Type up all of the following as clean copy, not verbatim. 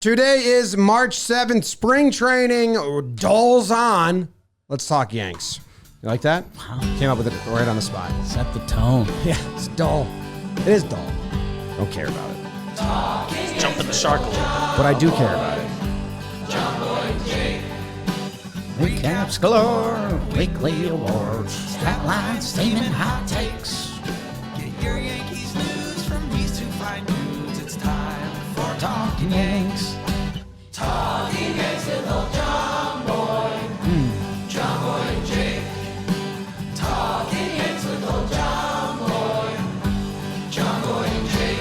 Today is March 7th. Spring training dulls on. Let's talk Yanks. You like that? Wow. Came up with it right on the spot. Set the tone. Yeah, it's dull. It is dull. Don't care about it. Jumping the shark a little bit. But I do care about it. Recaps galore, weekly awards, stat lines, steaming hot takes. Get your Yankees news from these two fine dudes. It's time for Talkin Yanks. Talking Yanks with old John Boy. John Boy and Jake. Talking Yanks with old John Boy. John Boy and Jake.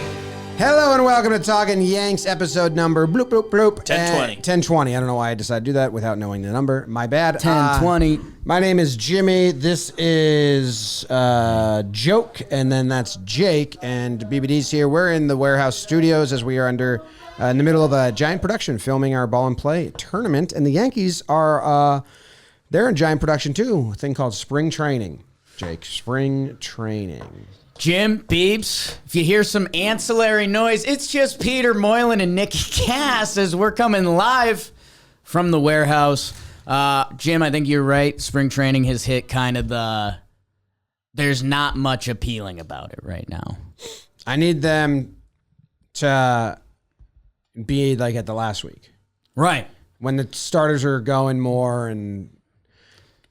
Hello and welcome to Talkin Yanks, episode number bloop, bloop, bloop. 1020. 1020. I don't know why I decided to do that without knowing the number. My bad. 1020. My name is Jimmy. This is Joke, and then that's Jake, and BBD's here. We're in the Warehouse Studios as we are in the middle of a giant production filming our ball and play tournament, and the Yankees are they're in giant production too, a thing called spring training. Jake, spring training. Jim, Beebs, if you hear some ancillary noise, it's just Peter Moylan and Nicky Cass as we're coming live from the warehouse. Jim, I think you're right. Spring training has hit kind of there's not much appealing about it right now. I need them to be like at the last week. Right. When the starters are going more and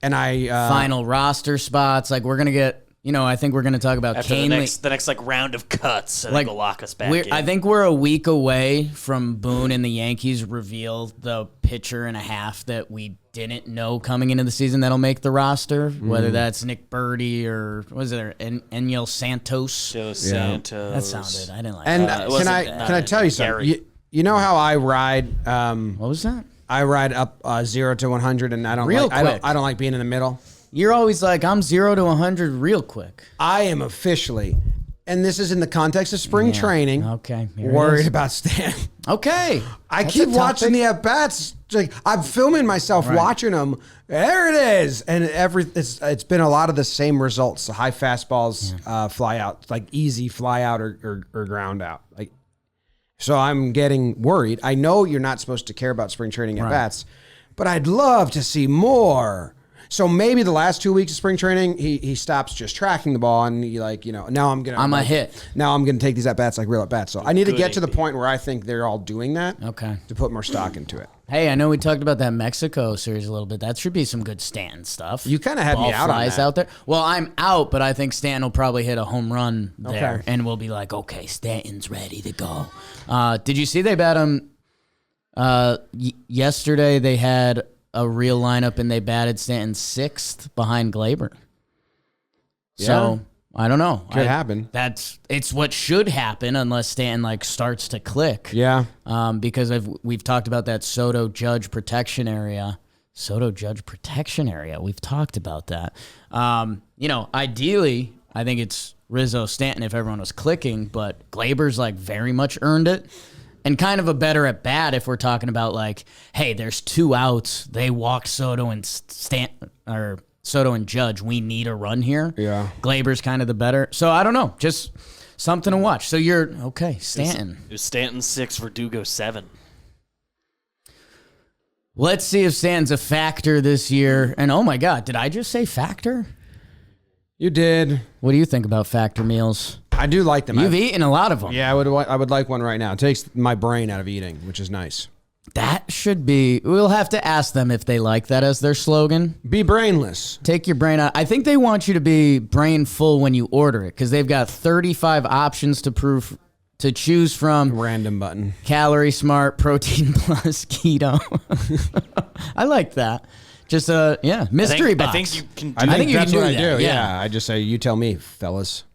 I... Final roster spots. Like, we're going to get... You know, I think we're going to talk about After Kane. the next like round of cuts, I think will lock us back in. I think we're a week away from Boone and the Yankees reveal the pitcher and a half that we didn't know coming into the season that'll make the roster, whether that's Nick Birdie or was there Enyel Santos. Joe Santos. That sounded. I didn't like And that. can I tell you something? You know how I ride? What was that? I ride up 0 to 100, and I don't Real like. quick. I don't like being in the middle. You're always like, I'm 0 to 100 real quick. I am officially, and this is in the context of spring training. Okay. Here it Worried is. about Stan. Okay. I That's keep a watching topic. the at bats. Like I'm filming myself watching them. There it is, and it's been a lot of the same results. The high fastballs fly out, like easy fly out or ground out. Like, so I'm getting worried. I know you're not supposed to care about spring training at bats, but I'd love to see more. So maybe the last 2 weeks of spring training, he stops just tracking the ball and he now I'm a hit. Now I'm gonna take these at bats like real at bats. So I need to get to the point where I think they're all doing that. Okay. To put more stock into it. Hey, I know we talked about that Mexico series a little bit. That should be some good Stanton stuff. You kind of had me out on flies that. out there. Well, I'm out, but I think Stanton will probably hit a home run there, Okay. and we'll be like, okay, Stanton's ready to go. Did you see they bat him yesterday? They had a real lineup, and they batted Stanton 6th behind Glaber. So I don't know. Could happen. It's what should happen unless Stanton starts to click. Yeah. Because we've talked about that Soto Judge protection area. We've talked about that. Ideally, I think it's Rizzo Stanton if everyone was clicking, but Glaber's very much earned it. And kind of a better at bat if we're talking about hey, there's 2 outs. They walked Soto and Soto and Judge. We need a run here. Yeah. Glaber's kind of the better. So I don't know. Just something to watch. So you're okay, Stanton. It was Stanton 6, Verdugo 7. Let's see if Stanton's a factor this year. And oh my God, did I just say factor? You did. What do you think about factor meals? I do like them. You've eaten a lot of them. Yeah, I would like one right now. It takes my brain out of eating, which is nice. That should be. We'll have to ask them if they like that as their slogan. Be brainless. Take your brain out. I think they want you to be brain full when you order it because they've got 35 options to choose from. Random button. Calorie Smart, Protein Plus, Keto. I like that. Just mystery box. I think you can do I think that's you what can I do that, do. yeah. Yeah, I just say, you tell me, fellas.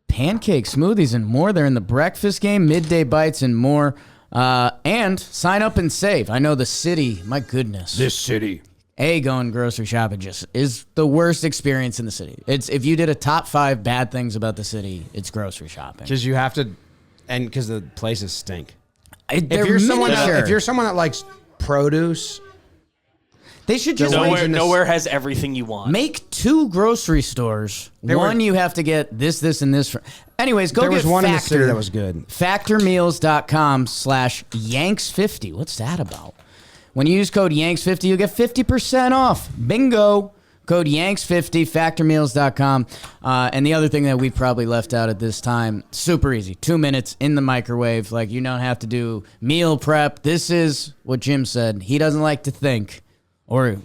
Pancake smoothies and more. They're in the breakfast game, midday bites and more. And sign up and save. I know the city, my goodness. This city. Going grocery shopping just is the worst experience in the city. It's if you did a top 5 bad things about the city, it's grocery shopping. Because you have to, and because the places stink. If If you're someone that likes produce, They should just Nowhere has everything you want. make 2 grocery stores. One you have to get this, and this. Anyways, go There get was one in the Factor. city that was good. Factormeals.com/Yanks50. What's that about? When you use code Yanks50, you'll get 50% off. Bingo. Code Yanks50, factormeals.com. And the other thing that we probably left out at this time, super easy. 2 minutes in the microwave. Like, you don't have to do meal prep. This is what Jim said. He doesn't like to think. Or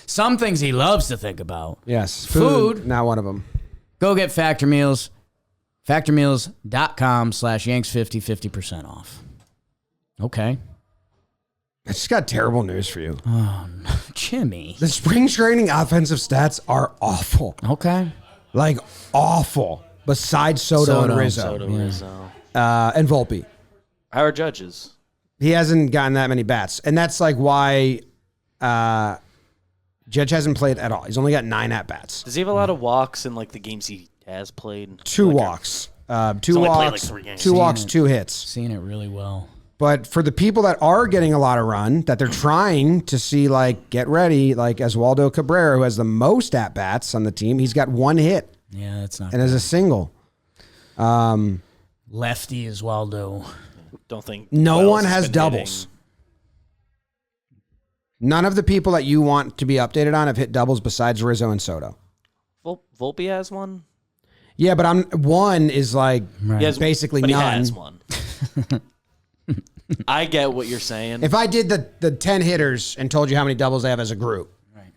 some things he loves to think about. Yes. Food. Not one of them. Go get Factor Meals. Factormeals.com/Yanks50, 50% off. Okay. I just got terrible news for you. Jimmy. The spring training offensive stats are awful. Okay. Like, awful. Besides Soto and Rizzo. And Volpe. How are judges? He hasn't gotten that many bats. And that's like why Judge hasn't played at all. He's only got 9 at-bats. Does he have a lot of walks in like the games he has played? 2 walks. 2 only played, like, walks, 3 games. 2 walks, 2 hits. Seeing it really well. But for the people that are getting a lot of run, that they're trying to see, like, get ready, like Oswaldo Cabrera, who has the most at-bats on the team, he's got 1 hit. Yeah, that's not and as a single. Lefty Oswaldo. Don't think No one has has been doubles. hitting. None of the people that you want to be updated on have hit doubles besides Rizzo and Soto. Volpe has one. Yeah, but one is like basically but none. He has one. I get what you're saying. If I did the 10 hitters and told you how many doubles they have as a group, Right.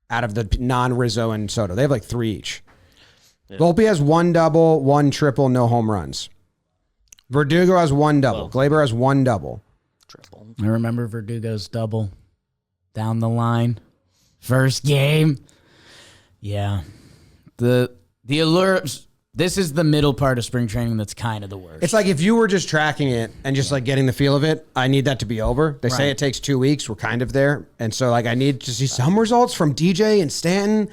out of the non-Rizzo and Soto, they have like 3 each. Yeah. Volpe has 1 double, 1 triple, no home runs. Verdugo has 1 double. Glaber has 1 double. Triple. I remember Verdugo's double down the line. First game. Yeah. The allure. This is the middle part of spring training that's kind of the worst. It's like if you were just tracking it and just like getting the feel of it, I need that to be over. They say it takes 2 weeks. We're kind of there. And so like I need to see some results from DJ and Stanton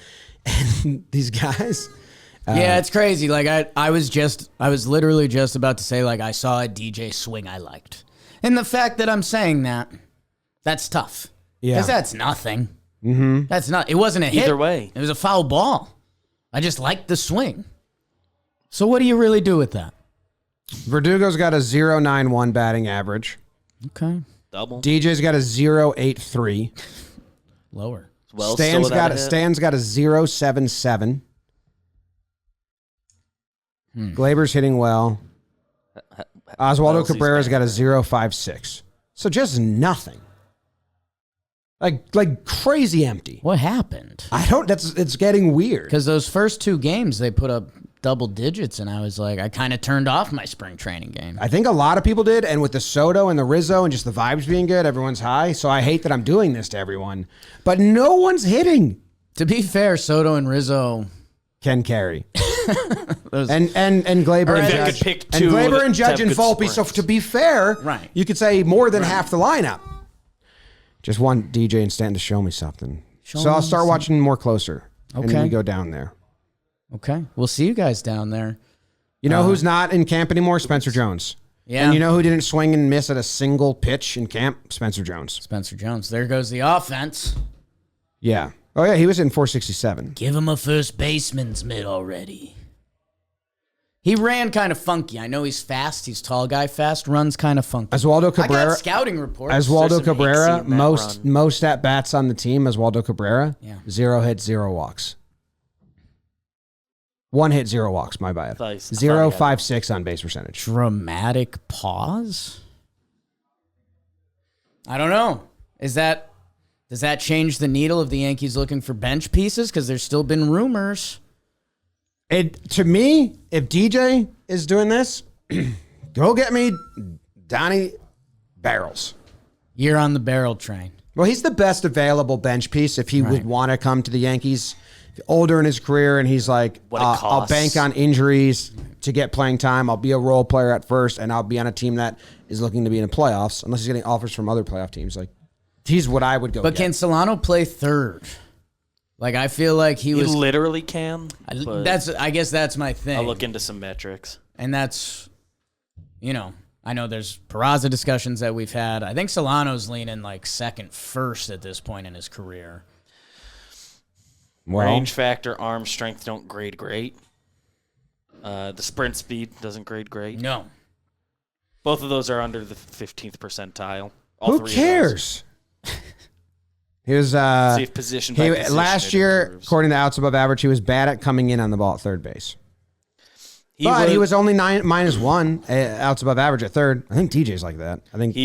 and these guys. Yeah, it's crazy. Like I was literally just about to say like I saw a DJ swing I liked. And the fact that I'm saying that's tough. Yeah. Because that's nothing. Mm-hmm. That's not. It wasn't a hit. Either way. It was a foul ball. I just liked the swing. So what do you really do with that? Verdugo's got a 0.91 batting average. Okay. Double. DJ's got a 0.83. Lower. Well, Stan's got a 0.77. Glaber's hitting well. Oswaldo Cabrera's got a 0.56. So just nothing. Like crazy empty. What happened? It's getting weird. Because those first 2 games, they put up double digits, and I was like, I kind of turned off my spring training game. I think a lot of people did, and with the Soto and the Rizzo and just the vibes being good, everyone's high. So I hate that I'm doing this to everyone. But no one's hitting. To be fair, Soto and Rizzo Can carry. and Glaber and They Judge. could pick And 2 Glaber and to have Judge and good Volpe. So sprints. to be fair, Right. you could say more than half the lineup. Just want DJ and Stanton to show me something. So I'll start watching more closer. And Okay. we go down there. Okay. We'll see you guys down there. You know who's not in camp anymore? Spencer Jones. Yeah. And you know who didn't swing and miss at a single pitch in camp? Spencer Jones. Spencer Jones. There goes the offense. Yeah. Oh, yeah, he was in 467. Give him a first baseman's mitt already. He ran kind of funky. I know he's fast. He's tall guy fast. Runs kind of funky. Oswaldo I Cabrera. got scouting reports. Oswaldo There's some Cabrera, Hanksy in that most at bats on the team. Oswaldo Cabrera, Yeah. 0 hits, 0 walks. 1 hit, 0 walks. My bad. Nice. 0.56 on base percentage. Dramatic pause? I don't know. Does that change the needle of the Yankees looking for bench pieces? Because there's still been rumors. To me, if DJ is doing this, go get me Donnie Barrels. You're on the barrel train. Well, he's the best available bench piece if he would want to come to the Yankees. Older in his career, and he's like, What it I'll costs. bank on injuries to get playing time. I'll be a role player at first, and I'll be on a team that is looking to be in the playoffs, unless he's getting offers from other playoff teams. Like, he's what I would go But get. can Solano play third? Like, I feel like he He was. literally can. But I guess that's my thing. I'll look into some metrics. And that's, I know there's Peraza discussions that we've had. I think Solano's leaning like second, first at this point in his career. Well, Range factor, arm strength don't grade great. The sprint speed doesn't grade great. No. Both of those are under the 15th percentile. who cares? He was See if position by position last it year, improves. according to outs above average, he was bad at coming in on the ball at third base. He was only -1 outs above average at third. I think TJ's like that. I think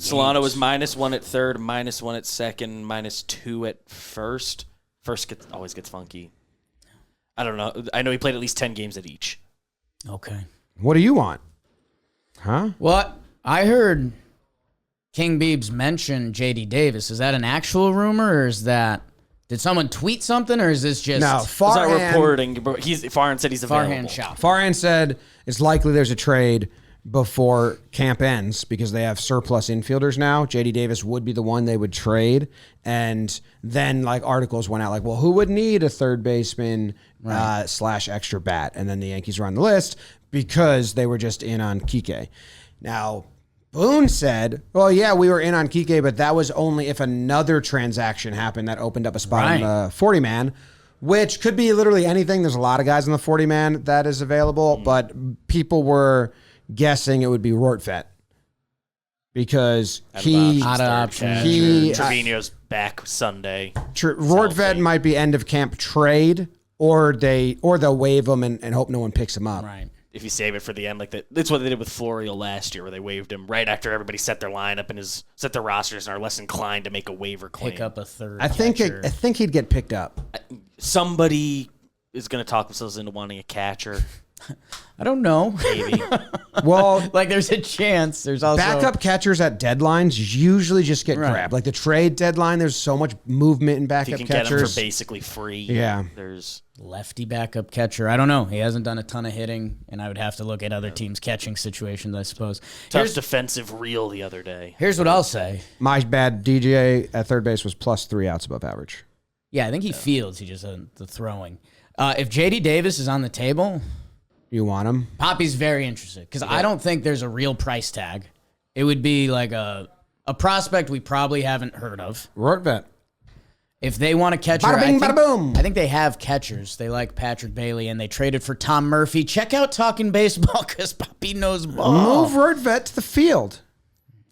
Solano was -1 at third, -1 at second, -2 at first. First always gets funky. I don't know. I know he played at least 10 games at each. Okay. What do you want? Huh? What? I heard King Beebs mention J.D. Davis. Is that an actual rumor, or is that... Did someone tweet something, or is this just... No, It's not Farhan, reporting, but Farhan said he's available. Farhan shop? Farhan said it's likely there's a trade before camp ends because they have surplus infielders now. J.D. Davis would be the one they would trade. And then like articles went out like, well, who would need a third baseman / extra bat? And then the Yankees were on the list because they were just in on Kike. Now, Boone said, well, yeah, we were in on Kike, but that was only if another transaction happened that opened up a spot on the 40-man, which could be literally anything. There's a lot of guys on the 40-man that is available, but people were guessing it would be Rortvedt because Out of option. Trevino's back Sunday. Rortvedt might be end of camp trade, or they'll waive him and hope no one picks him up. Right. If you save it for the end, like that. That's what they did with Florial last year, where they waived him right after everybody set their lineup and set their rosters and are less inclined to make a waiver claim. Pick up a third I think he'd get picked up. Somebody is going to talk themselves into wanting a catcher. I don't know. Maybe. Well, Like, there's a chance. There's also... backup catchers at deadlines usually just get grabbed. Like the trade deadline, there's so much movement in You backup can get him catchers. for basically free. Yeah. There's Lefty backup catcher. I don't know. He hasn't done a ton of hitting, and I would have to look at other teams' catching situations, I suppose. tough defensive reel the other day. Here's what I'll say. My bad. DJ at third base was +3 outs above average. Yeah, I think he fields. He just the throwing. If J.D. Davis is on the table, You want him? Poppy's very interested because I don't think there's a real price tag. It would be like a prospect we probably haven't heard of. Rortvedt. If they want a catcher, Bada bing, bada boom. I think they have catchers. They like Patrick Bailey, and they traded for Tom Murphy. Check out Talkin Baseball because Poppy knows ball. Move Rortvedt to the field.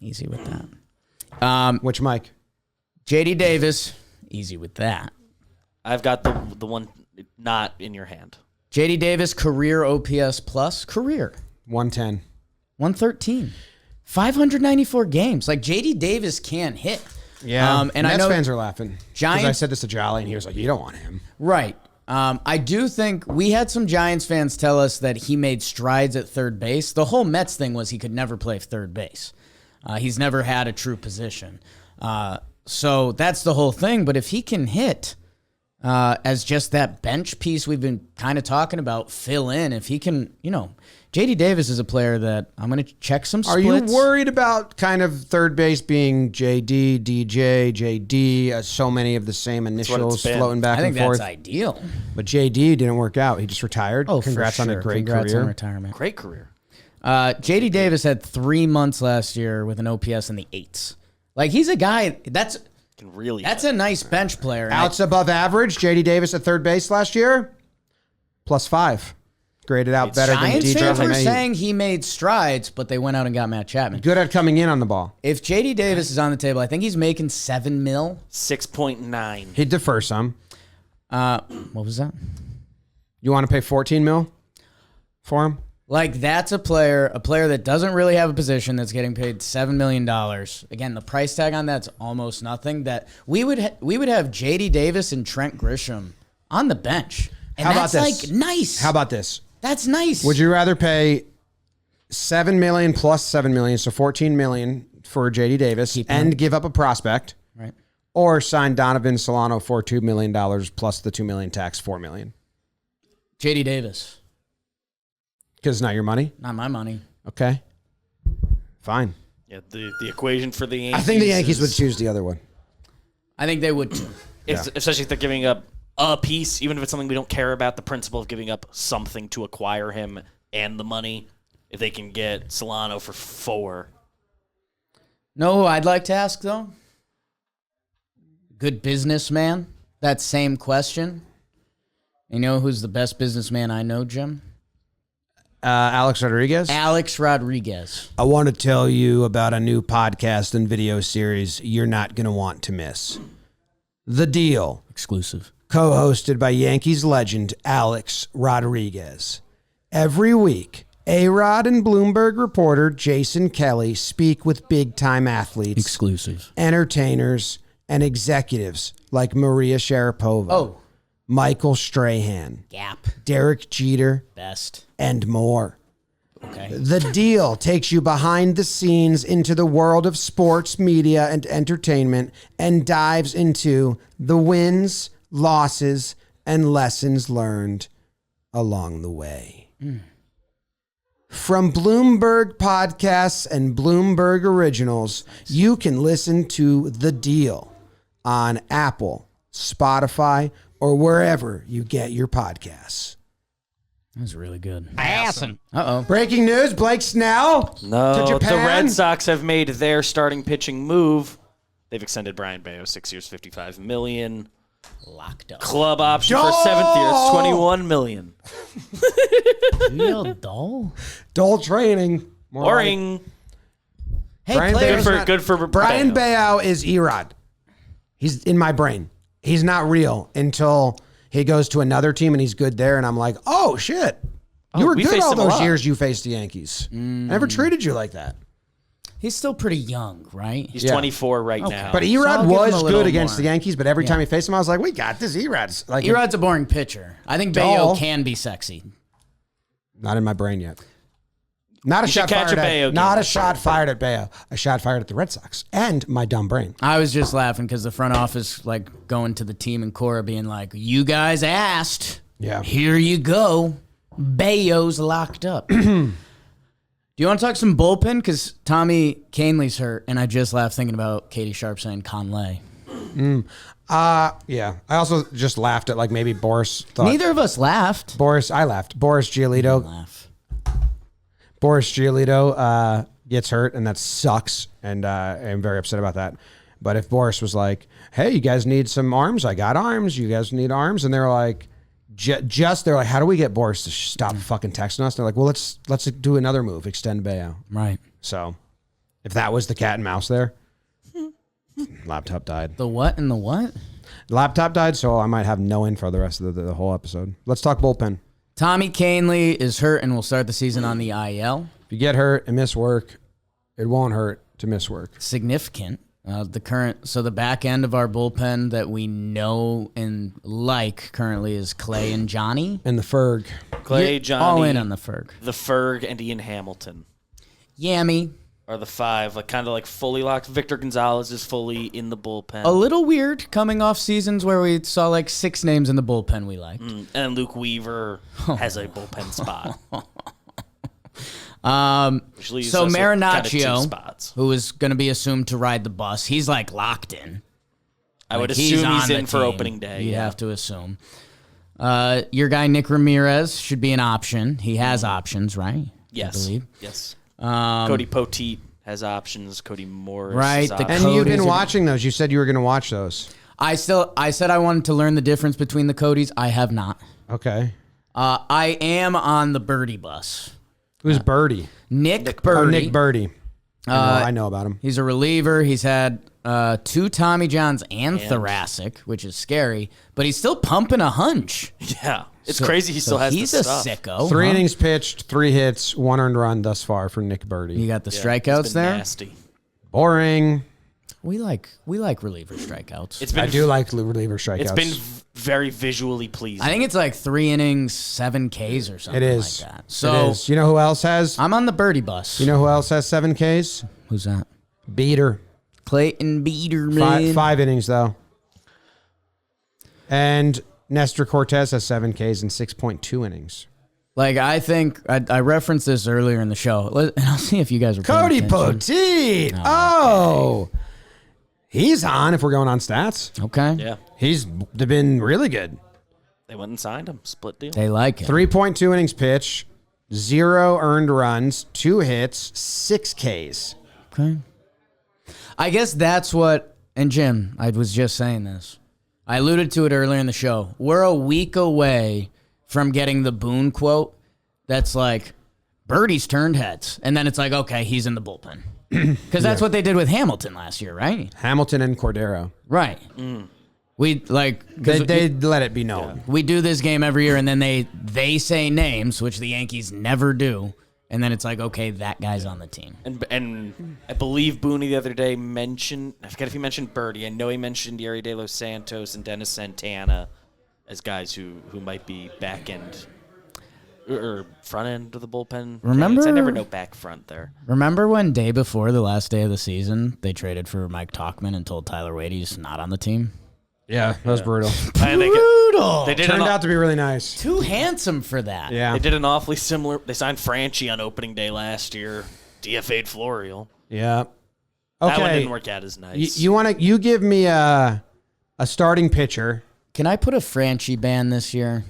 Easy with that. Which Mike? J.D. Davis, easy with that. I've got the one not in your hand. J.D. Davis, career OPS plus, career. 110. 113. 594 games. Like, J.D. Davis can hit. Yeah. And Mets I know fans are laughing. Because Giants- I said this to Jolly, and he was like, you don't want him. Right. I do think we had some Giants fans tell us that he made strides at third base. The whole Mets thing was he could never play third base. He's never had a true position. So that's the whole thing. But if he can hit as just that bench piece we've been kind of talking about, fill in, if he can, J.D. Davis is a player that I'm going to check some splits. Are you worried about kind of third base being JD, DJ, JD, so many of the same initials been. floating back I think and forth? that's ideal. But JD didn't work out. He just retired. Oh, Congrats for on sure. a great Congrats career. on retirement. Great career. J.D. Davis had 3 months last year with an OPS in the 8s. Like, he's a guy that's a nice bench player. Outs above average. JD Davis at third base last year, +5. Graded out better than Giants fans were DJ. saying he made strides, but they went out and got Matt Chapman. Good at coming in on the ball. If J.D. Davis is on the table, I think he's making $7 million. 6.9. He'd defer some. What was that? You want to pay $14 million for him? Like, that's a player that doesn't really have a position that's getting paid $7 million. Again, the price tag on that's almost nothing. That we would have J.D. Davis and Trent Grisham on the bench. And How about that's this? like nice. How about this? That's nice. Would you rather pay $7 million plus $7 million, so $14 million for JD Davis, and give up a prospect, Right. or sign Donovan Solano for $2 million plus the $2 million tax, $4 million? J.D. Davis. Because it's not your money. Not my money. Okay, fine. Yeah, the equation for the Yankees. I think the Yankees would is- choose the other one. I think they would too. Especially if they're giving up a piece, even if it's something we don't care about, the principle of giving up something to acquire him and the money if they can get Solano for 4. No, who I'd like to ask, though? Good businessman? That same question. You know who's the best businessman I know, Jim? Alex Rodriguez. Alex Rodriguez. I want to tell you about a new podcast and video series you're not going to want to miss. The Deal. Exclusive. Co-hosted by Yankees legend Alex Rodriguez. Every week, A-Rod and Bloomberg reporter Jason Kelly speak with big-time athletes, Exclusive. entertainers, and executives like Maria Sharapova, Michael Strahan, Gap. Derek Jeter, Best. and more. Okay. The Deal takes you behind the scenes into the world of sports, media, and entertainment and dives into the wins, losses, and lessons learned along the way. From Bloomberg Podcasts and Bloomberg Originals, you can listen to The Deal on Apple, Spotify, or wherever you get your podcasts. That was really good. Awesome. Uh-oh. Breaking news, Blake Snell No, to Japan. the Red Sox have made their starting pitching move. They've extended Brian Bayo 6 years, $55 million. Locked up. Club option for 7th year. It's $21 million. Real dull. Dull training. More Boring. Hey, Brian players. Bayo's Good for Brian Bayo. Bayo is Erod. He's in my brain. He's not real until he goes to another team and he's good there. And I'm like, oh, shit. You were we good faced all him a those lot. years you faced the Yankees. I never treated you like that. He's still pretty young, right? He's Yeah. 24 right now. But So Erod I'll give him was a little good against more. the Yankees, but every time he faced him, I was like, we got this. Erod's like Erod's a boring pitcher. I think Bayo Dull. can be sexy. not in my brain yet. Not a You shot should catch fired a at Bayo game not a this shot fired at Bayo. A shot fired at the Red Sox and my dumb brain. I was just laughing because the front office, like, going to the team and Cora being like, you guys asked. Yeah. Here you go. Bayo's locked up. Do you want to talk some bullpen? Because Tommy Canley's hurt, and I just laughed thinking about Katie Sharp saying Conley. Yeah. I also just laughed at like maybe Boris thought. Neither of us laughed. I laughed. Boris Giolito Laugh. Gets hurt, and that sucks, and I'm very upset about that. But if Boris was like, hey, you guys need some arms? I got arms. You guys need arms? And they're like, they're like, how do we get Boris to stop fucking texting us? They're like, well, let's do another move, extend Bayo. Right. So if that was the cat and mouse there, laptop died. The what and the what? Laptop died, so I might have no info the rest of the whole episode. Let's talk bullpen. Tommy Canley is hurt and will start the season on the IL. If you get hurt and miss work, it won't hurt to miss work. Significant. The back end of our bullpen that we know and like currently is Clay and Johnny. And the Ferg. Clay, You're Johnny, all in on the Ferg. the Ferg, and Ian Hamilton Yammy. are the 5, like kind of like fully locked. Victor Gonzalez is fully in the bullpen. A little weird coming off seasons where we saw like 6 names in the bullpen we liked. And Luke Weaver has a bullpen spot. Which leaves So us with kind of 2 Marinaccio, spots. who is going to be assumed to ride the bus, he's like locked in. I would Like, assume on he's the in for team. opening day. You Yeah. have to assume. Your guy Nick Ramirez should be an option. He has options, right? Yes. I believe. Yes. Cody Poteet has options. Cody Morris Right, has the options. And you've Cody's been are- watching those. You said you were going to watch those. I said I wanted to learn the difference between the Codys. I have not. Okay. I am on the Birdie bus. Who's Birdie? Nick Oh, Birdie. Nick Birdie. I know about him. He's a reliever. He's had 2 Tommy Johns and thoracic, which is scary, but he's still pumping a hunch. Yeah. It's crazy he still has He's the a stuff. sicko. 3 huh? innings pitched, 3 hits, 1 earned run thus far for Nick Birdie. You got the Yeah, strikeouts it's been there. Nasty. Boring. We like reliever strikeouts. It's been I do like reliever strikeouts. It's been very visually pleasing. I think it's like 3 innings, 7 Ks or something It is. like that. It So is. You know who else has? I'm on the Birdie bus. You know who else has 7 Ks? Who's that? Beater. Clayton Biederman. 5 innings though. And Nestor Cortez has 7 Ks in 6.2 innings. Like, I think I referenced this earlier in the show, and I'll see if you guys are paying Cody attention. Poteet. Oh. He's on if we're going on stats. Okay. Yeah. He's been really good. They went and signed him. Split deal. They like it. 3.2 innings pitch. 0 earned runs, 2 hits, 6 Ks. Okay. I guess that's what, and Jim, I was just saying this. I alluded to it earlier in the show. We're a week away from getting the Boone quote that's like, Birdie's turned heads. And then it's like, okay, he's in the bullpen. Because that's what they did with Hamilton last year, right? Hamilton and Cordero. Right. We like They let it be known. we do this game every year, and then they say names, which the Yankees never do, and then it's like, okay, that guy's on the team. And I believe Booney the other day mentioned, I forget if he mentioned Birdie. I know he mentioned Yeri De Los Santos and Dennis Santana as guys who might be back end or front end of the bullpen. Remember- I never know back front there. Remember when day before the last day of the season, they traded for Mike Tauchman and told Tyler Wade he's not on the team? Yeah, that was brutal. Brutal. They did Turned out to be really nice. Too handsome for that. Yeah. They did an awfully similar. They signed Franchi on opening day last year. DFA'd Florial. Yeah. That one Okay. didn't work out as nice. You give me a starting pitcher. Can I put a Franchi ban this year?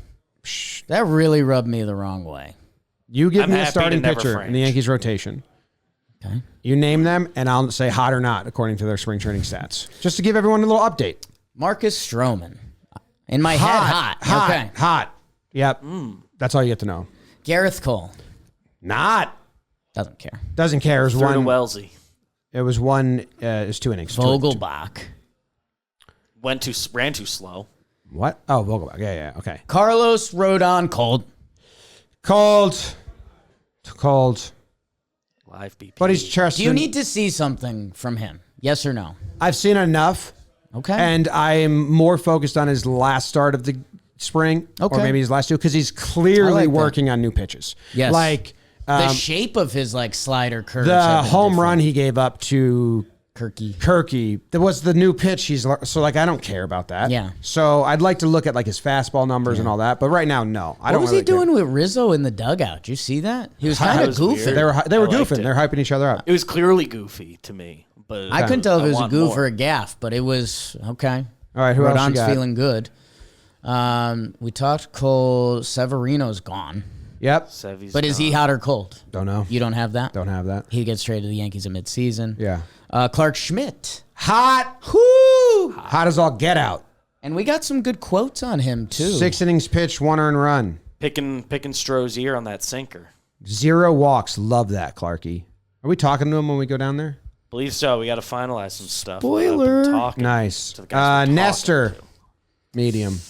That really rubbed me the wrong way. You give I'm me a happy starting to never pitcher in French. the Yankees rotation. Okay. You name them, and I'll say hot or not according to their spring training stats. Just to give everyone a little update. Marcus Stroman. In my head, hot. Okay. Hot. Yep. That's all you get to know. Gareth Cole. Not. Doesn't care. Doesn't care. It was Threw to one. Wellesley. It was one. It was 2 innings. Vogelbach. Ran too slow. What? Oh, Vogelbach. Yeah. Okay. Carlos Rodon cold. Cold. Live BP. But he's Cheston. Do you need to see something from him? Yes or no? I've seen enough. Okay. And I'm more focused on his last start of the spring, or Okay. maybe his last 2, because he's clearly I like that. working on new pitches. Yes. Like the shape of his like slider curves. the have been home run different. he gave up to Kirky. That was the new pitch. So like I don't care about that. Yeah. So I'd like to look at like his fastball numbers and all that, but right now, no. I What don't. was really he doing with Rizzo in the dugout? Did you see that? He was kind of was goofy. weird. Care. They were I liked goofing. it. They're hyping each other up. It was clearly goofy to me. But I couldn't tell if it was a want goof more. or a gaff, but it was okay. All right, who else you Rodon's got? feeling good. We talked Cole. Severino's gone. Yep. Sevy's But is he gone. hot or cold? Don't know. You don't have that? Don't have that. He gets traded to the Yankees at midseason. Yeah. Clark Schmidt. Hot. Whoo! Hot as all get out. And we got some good quotes on him, too. 6 innings pitched, 1 earned run. picking Stroh's ear on that sinker? 0 walks. Love that, Clarky. Are we talking to him when we go down there? Believe so. We got to finalize some stuff. Spoiler. Talking Nice. to the guys we're talking Nestor. to. Medium.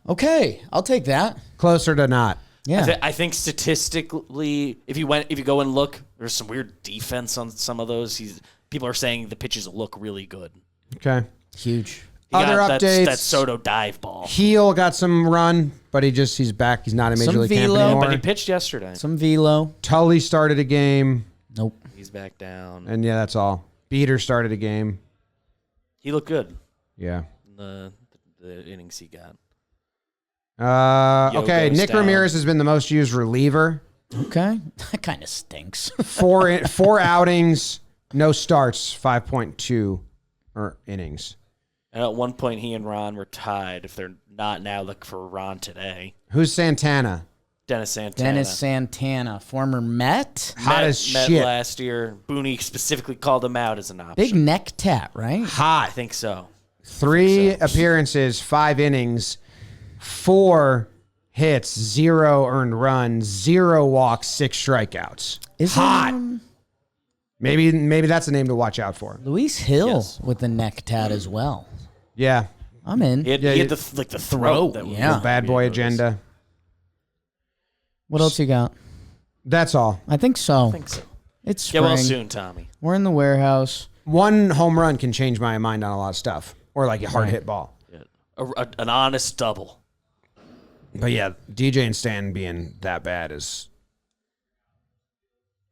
Okay, I'll take that. Closer to not. Yeah. I think statistically, if you go and look, there's some weird defense on some of those. People are saying the pitches look really good. Okay. Huge. He Other got updates. That Soto dive ball. Heel got some run, but he's back. He's not in Major Some League Camp velo. anymore. But he pitched yesterday. Some velo. Tully started a game, Nope. He's back down. and yeah, that's all. Beater started a game. He looked good Yeah. in the innings he got. Okay, goes Nick down. Ramirez has been the most used reliever. Okay. That kind of stinks. Four outings, no starts, 5.2 innings. And at one point, he and Ron were tied. If they're not now, look for Ron today. Who's Santana? Dennis Santana. Dennis Santana, former Met. Hot Met as shit. last year. Booney specifically called him out as an option. Big neck tat, right? I Hot. think so. 3 appearances, 5 innings, 4 hits, 0 earned runs, 0 walks, 6 strikeouts. Is Hot. it, Maybe that's a name to watch out for. Luis Hill Yes. with the neck tat as well. Yeah. I'm in. He had the throat. Throat, That was- yeah. Bad boy agenda. What else you got? That's all. I think so. I think so. It's Get spring. well soon, Tommy. We're in the warehouse. 1 home run can change my mind on a lot of stuff, or like a hard hit ball. An honest double. But yeah, DJ and Stan being that bad is.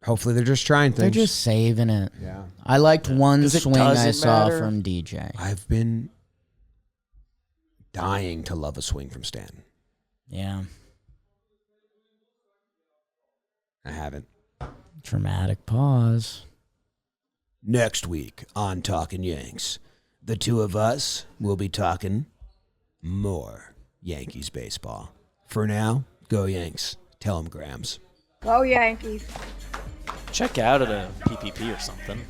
Hopefully, they're just trying things. They're just saving it. Yeah. I liked one 'Cause it swing I doesn't saw matter. from DJ. I've been dying to love a swing from Stan. Yeah. I haven't. Dramatic pause. Next week on Talkin' Yanks, the two of us will be talking more Yankees baseball. For now, go Yanks. Tell 'em Grams. Go Yankees. Check out at a PPP or something.